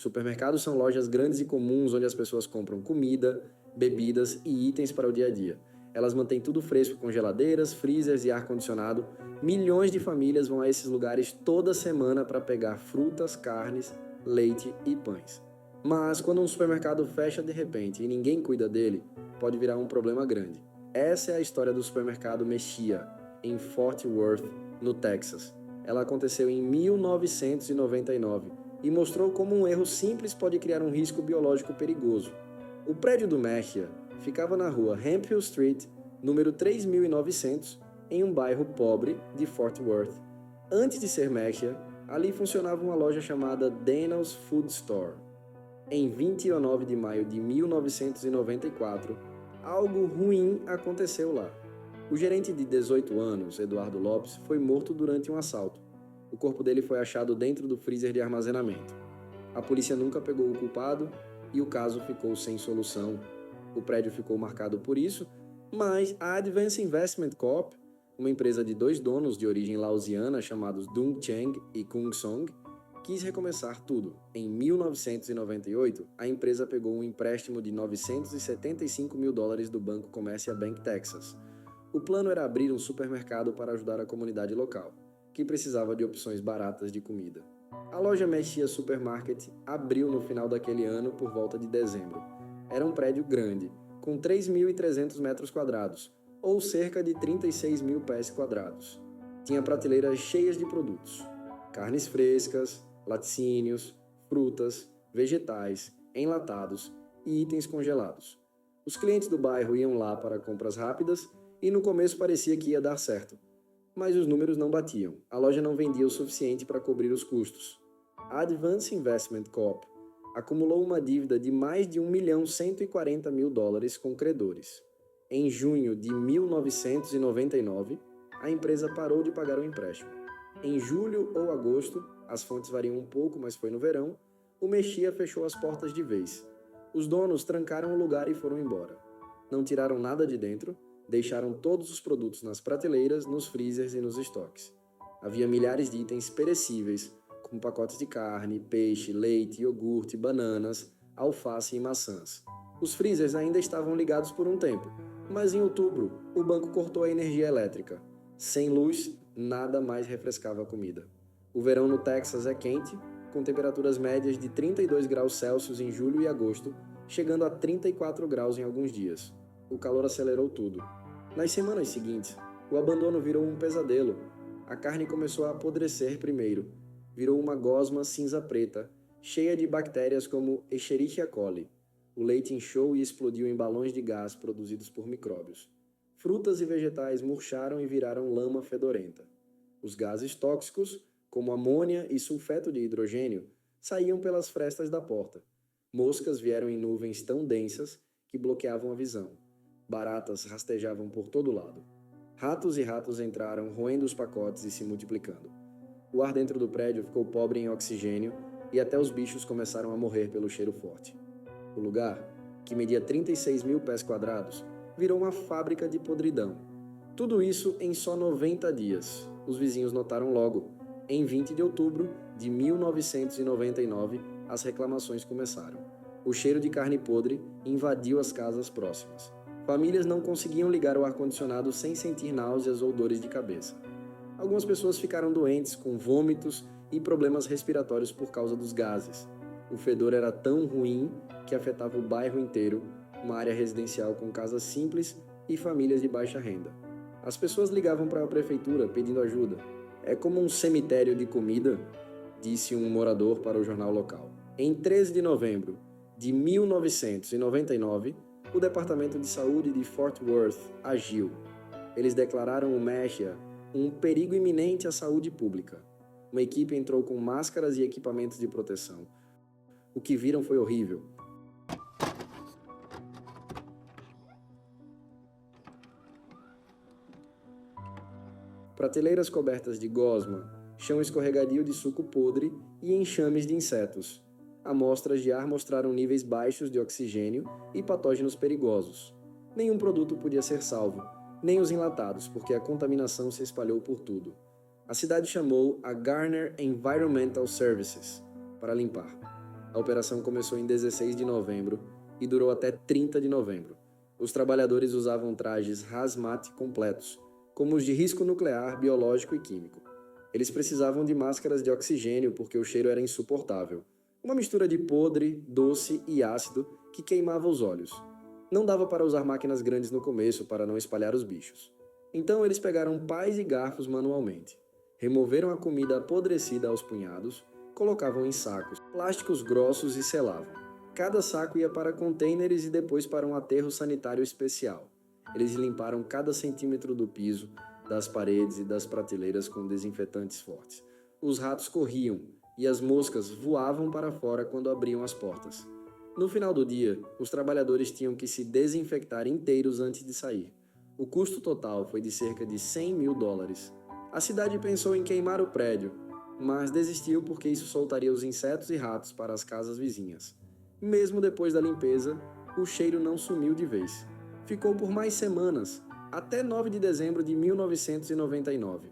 Supermercados são lojas grandes e comuns onde as pessoas compram comida, bebidas e itens para o dia a dia. Elas mantêm tudo fresco com geladeiras, freezers e ar-condicionado. Milhões de famílias vão a esses lugares toda semana para pegar frutas, carnes, leite e pães. Mas quando um supermercado fecha de repente e ninguém cuida dele, pode virar um problema grande. Essa é a história do supermercado Mexia, em Fort Worth, no Texas. Ela aconteceu em 1999 e mostrou como um erro simples pode criar um risco biológico perigoso. O prédio do Mexia ficava na rua Hemphill Street, número 3900, em um bairro pobre de Fort Worth. Antes de ser Mexia, ali funcionava uma loja chamada Daniel's Food Store. Em 29 de maio de 1994, algo ruim aconteceu lá. O gerente de 18 anos, Eduardo Lopes, foi morto durante um assalto. O corpo dele foi achado dentro do freezer de armazenamento. A polícia nunca pegou o culpado e o caso ficou sem solução. O prédio ficou marcado por isso, mas a Advance Investment Corp, uma empresa de dois donos de origem laosiana chamados Dung Cheng e Kung Song, quis recomeçar tudo. Em 1998, a empresa pegou um empréstimo de $975 mil do Banco Commercial Bank Texas. O plano era abrir um supermercado para ajudar a comunidade local, que precisava de opções baratas de comida. A loja Mexia Supermarket abriu no final daquele ano por volta de dezembro. Era um prédio grande, com 3.300 metros quadrados, ou cerca de 36 mil pés quadrados. Tinha prateleiras cheias de produtos: carnes frescas, laticínios, frutas, vegetais, enlatados e itens congelados. Os clientes do bairro iam lá para compras rápidas e no começo parecia que ia dar certo. Mas os números não batiam. A loja não vendia o suficiente para cobrir os custos. A Advance Investment Corp acumulou uma dívida de mais de $1.140.000 com credores. Em junho de 1999, a empresa parou de pagar o empréstimo. Em julho ou agosto, as fontes variam um pouco, mas foi no verão, o Mexia fechou as portas de vez. Os donos trancaram o lugar e foram embora. Não tiraram nada de dentro, deixaram todos os produtos nas prateleiras, nos freezers e nos estoques. Havia milhares de itens perecíveis, como pacotes de carne, peixe, leite, iogurte, bananas, alface e maçãs. Os freezers ainda estavam ligados por um tempo, mas em outubro o banco cortou a energia elétrica. Sem luz, nada mais refrescava a comida. O verão no Texas é quente, com temperaturas médias de 32 graus Celsius em julho e agosto, chegando a 34 graus em alguns dias. O calor acelerou tudo. Nas semanas seguintes, o abandono virou um pesadelo. A carne começou a apodrecer primeiro. Virou uma gosma cinza preta, cheia de bactérias como Escherichia coli. O leite inchou e explodiu em balões de gás produzidos por micróbios. Frutas e vegetais murcharam e viraram lama fedorenta. Os gases tóxicos, como amônia e sulfeto de hidrogênio, saíam pelas frestas da porta. Moscas vieram em nuvens tão densas que bloqueavam a visão. Baratas rastejavam por todo lado. Ratos e ratos entraram, roendo os pacotes e se multiplicando. O ar dentro do prédio ficou pobre em oxigênio e até os bichos começaram a morrer pelo cheiro forte. O lugar, que media 36 mil pés quadrados, virou uma fábrica de podridão. Tudo isso em só 90 dias. Os vizinhos notaram logo. Em 20 de outubro de 1999, as reclamações começaram. O cheiro de carne podre invadiu as casas próximas. Famílias não conseguiam ligar o ar-condicionado sem sentir náuseas ou dores de cabeça. Algumas pessoas ficaram doentes com vômitos e problemas respiratórios por causa dos gases. O fedor era tão ruim que afetava o bairro inteiro, uma área residencial com casas simples e famílias de baixa renda. As pessoas ligavam para a prefeitura pedindo ajuda. É como um cemitério de comida, disse um morador para o jornal local. Em 13 de novembro de 1999, o Departamento de Saúde de Fort Worth agiu. Eles declararam o Mexia um perigo iminente à saúde pública. Uma equipe entrou com máscaras e equipamentos de proteção. O que viram foi horrível. Prateleiras cobertas de gosma, chão escorregadio de suco podre e enxames de insetos. Amostras de ar mostraram níveis baixos de oxigênio e patógenos perigosos. Nenhum produto podia ser salvo, nem os enlatados, porque a contaminação se espalhou por tudo. A cidade chamou a Garner Environmental Services para limpar. A operação começou em 16 de novembro e durou até 30 de novembro. Os trabalhadores usavam trajes hazmat completos, como os de risco nuclear, biológico e químico. Eles precisavam de máscaras de oxigênio porque o cheiro era insuportável. Uma mistura de podre, doce e ácido que queimava os olhos. Não dava para usar máquinas grandes no começo para não espalhar os bichos. Então eles pegaram pás e garfos manualmente. Removeram a comida apodrecida aos punhados, colocavam em sacos plásticos grossos e selavam. Cada saco ia para contêineres e depois para um aterro sanitário especial. Eles limparam cada centímetro do piso, das paredes e das prateleiras com desinfetantes fortes. Os ratos corriam e as moscas voavam para fora quando abriam as portas. No final do dia, os trabalhadores tinham que se desinfectar inteiros antes de sair. O custo total foi de cerca de $100 mil. A cidade pensou em queimar o prédio, mas desistiu porque isso soltaria os insetos e ratos para as casas vizinhas. Mesmo depois da limpeza, o cheiro não sumiu de vez. Ficou por mais semanas, até 9 de dezembro de 1999.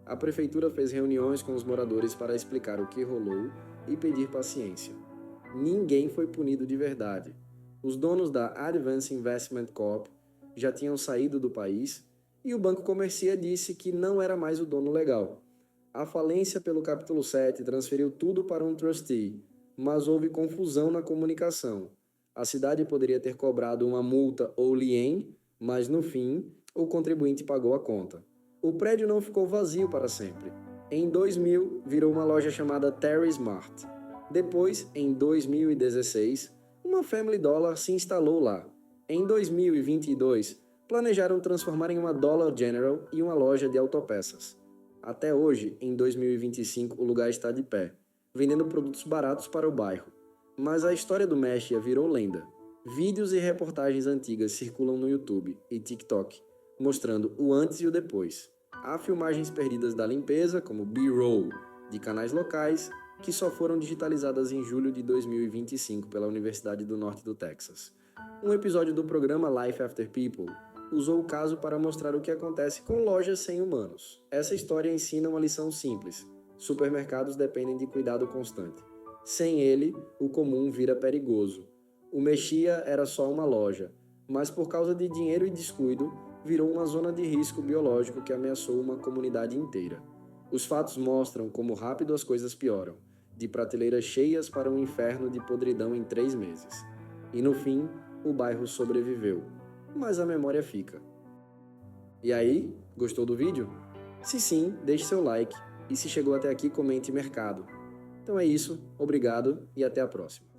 A prefeitura fez reuniões com os moradores para explicar o que rolou e pedir paciência. Ninguém foi punido de verdade. Os donos da Advance Investment Corp já tinham saído do país e o Banco Comercia disse que não era mais o dono legal. A falência pelo capítulo 7 transferiu tudo para um trustee, mas houve confusão na comunicação. A cidade poderia ter cobrado uma multa ou lien, mas no fim, o contribuinte pagou a conta. O prédio não ficou vazio para sempre. Em 2000, virou uma loja chamada Terry Smart. Depois, em 2016, uma Family Dollar se instalou lá. Em 2022, planejaram transformar em uma Dollar General e uma loja de autopeças. Até hoje, em 2025, o lugar está de pé, vendendo produtos baratos para o bairro. Mas a história do Mexia virou lenda. Vídeos e reportagens antigas circulam no YouTube e TikTok, mostrando o antes e o depois. Há filmagens perdidas da limpeza, como B-roll, de canais locais, que só foram digitalizadas em julho de 2025 pela Universidade do Norte do Texas. Um episódio do programa Life After People usou o caso para mostrar o que acontece com lojas sem humanos. Essa história ensina uma lição simples. Supermercados dependem de cuidado constante. Sem ele, o comum vira perigoso. O Mexia era só uma loja, mas por causa de dinheiro e descuido, virou uma zona de risco biológico que ameaçou uma comunidade inteira. Os fatos mostram como rápido as coisas pioram, de prateleiras cheias para um inferno de podridão em 3 meses. E no fim, o bairro sobreviveu, mas a memória fica. E aí, gostou do vídeo? Se sim, deixe seu like e se chegou até aqui, comente mercado. Então é isso, obrigado e até a próxima.